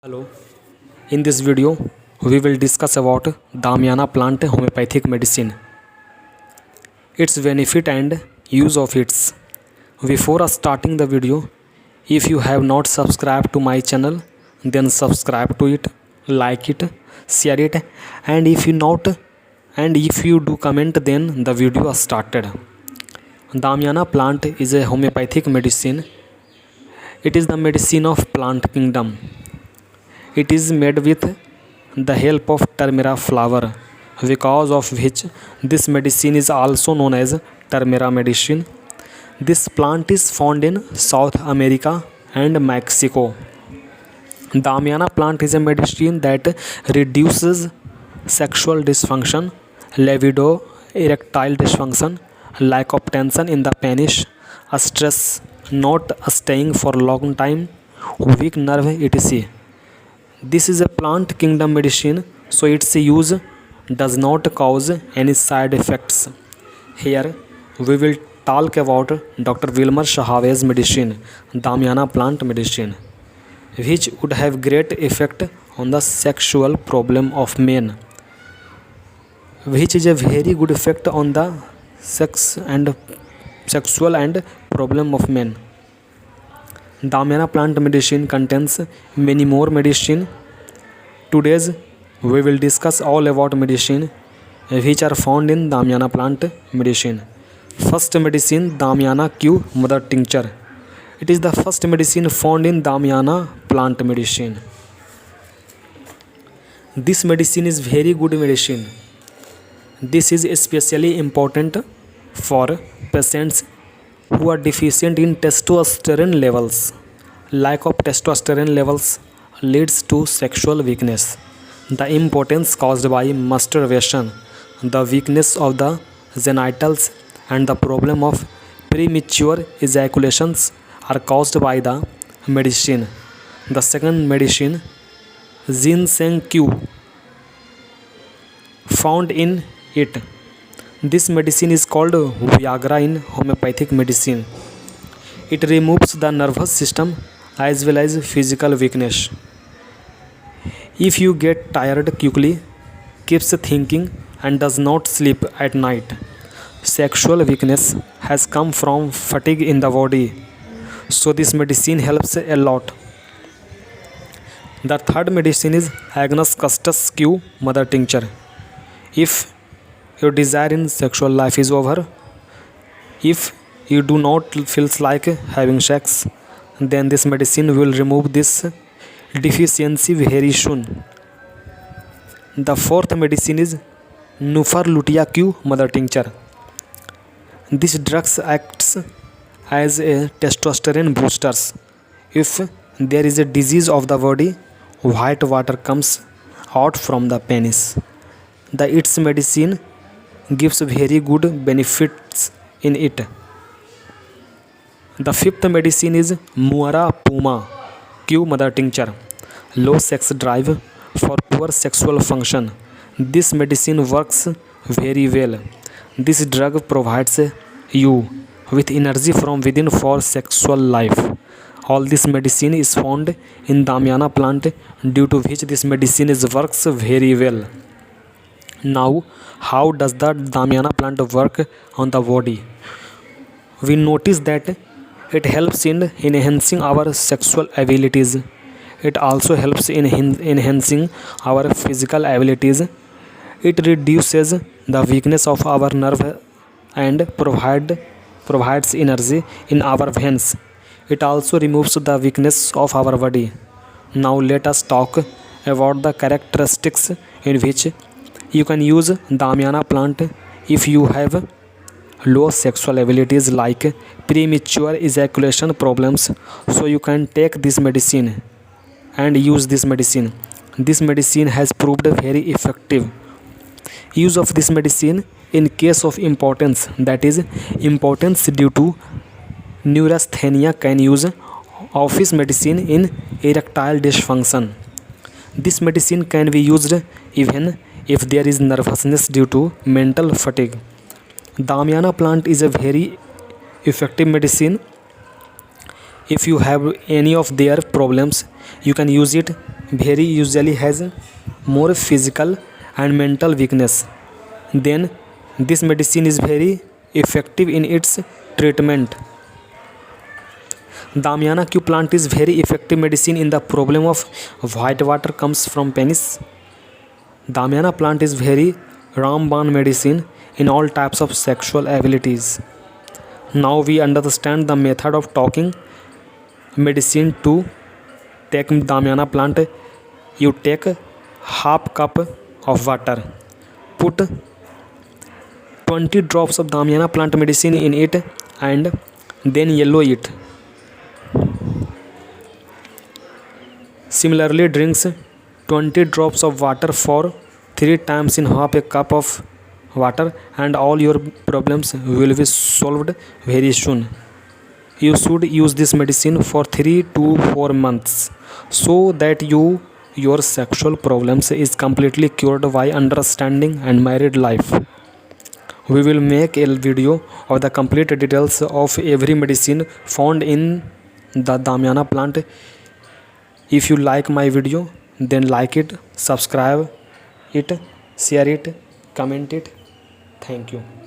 Hello. In this video, we will discuss about Damiana plant homeopathic medicine, its benefit and use of its. Before starting the video, if you have not subscribed to my channel, then subscribe to it, like it, share it, and if you do comment, then the video started. Damiana plant is a homeopathic medicine. It is the medicine of plant kingdom. It is made with the help of turmeric flower, because of which this medicine is also known as turmeric medicine. This plant is found in South America and Mexico. Damiana plant is a medicine that reduces sexual dysfunction, libido, erectile dysfunction, lack of tension in the penis, stress, not staying for long time, weak nerve, etc. This is a plant kingdom medicine, so its use does not cause any side effects. Here we will talk about Dr. Wilmer Shahawe's medicine, Damiana plant medicine, which would have great effect on the sexual problem of men, which is a very good effect on the sexual and problem of men. Damiana plant medicine contains many more medicine. Today's we will discuss all about medicine which are found in Damiana plant medicine. First medicine, Damiana Q mother tincture. It is the first medicine found in Damiana plant medicine. This medicine is very good medicine. This is especially important for patients who are deficient in testosterone levels. Lack of testosterone levels leads to sexual weakness, the impotence caused by masturbation, the weakness of the genitals, and the problem of premature ejaculations are caused by the medicine. The second medicine, ginseng Q, found in it. This medicine is called Viagra in homeopathic medicine. It removes the nervous system as well as physical weakness. If you get tired quickly, keeps thinking, and does not sleep at night, sexual weakness has come from fatigue in the body. So this medicine helps a lot. The third medicine is Agnus Custus Q mother tincture. If your desire in sexual life is over, if you do not feel like having sex, then this medicine will remove this deficiency very soon. The fourth medicine is Nufar Lutea Q mother tincture. This drug acts as a testosterone booster. If there is a disease of the body, white water comes out from the penis. Its medicine gives very good benefits in it. The fifth medicine is Muara Puma Q mother tincture. Low sex drive for poor sexual function. This medicine works very well. This drug provides you with energy from within for sexual life. All this medicine is found in Damiana plant, due to which this medicine works very well. Now, how does the Damiana plant work on the body? We notice that it helps in enhancing our sexual abilities. It also helps in enhancing our physical abilities. It reduces the weakness of our nerve and provides energy in our veins. It also removes the weakness of our body. Now let us talk about the characteristics in which you can use Damiana plant if you have low sexual abilities like premature ejaculation problems. So you can take this medicine and use this medicine. This medicine has proved very effective. Use of this medicine in case of impotence, that is impotence due to neurasthenia, can use office medicine in erectile dysfunction. This medicine can be used even if there is nervousness due to mental fatigue. Damiana plant is a very effective medicine. If you have any of their problems, you can use it very usually has more physical and mental weakness. Then this medicine is very effective in its treatment. Damiana Q plant is very effective medicine in the problem of white water comes from penis. Damiana plant is very Ramban medicine in all types of sexual abilities. Now we understand the method of talking medicine to take Damiana plant. You take half cup of water, put 20 drops of Damiana plant medicine in it and then yellow it. Similarly, drinks 20 drops of water for 3 times in half a cup of water and all your problems will be solved very soon. You should use this medicine for 3 to 4 months so that your sexual problems is completely cured by understanding and married life. We will make a video of the complete details of every medicine found in the Damiana plant. If you like my video, then like it, subscribe it, share it, comment it. Thank you.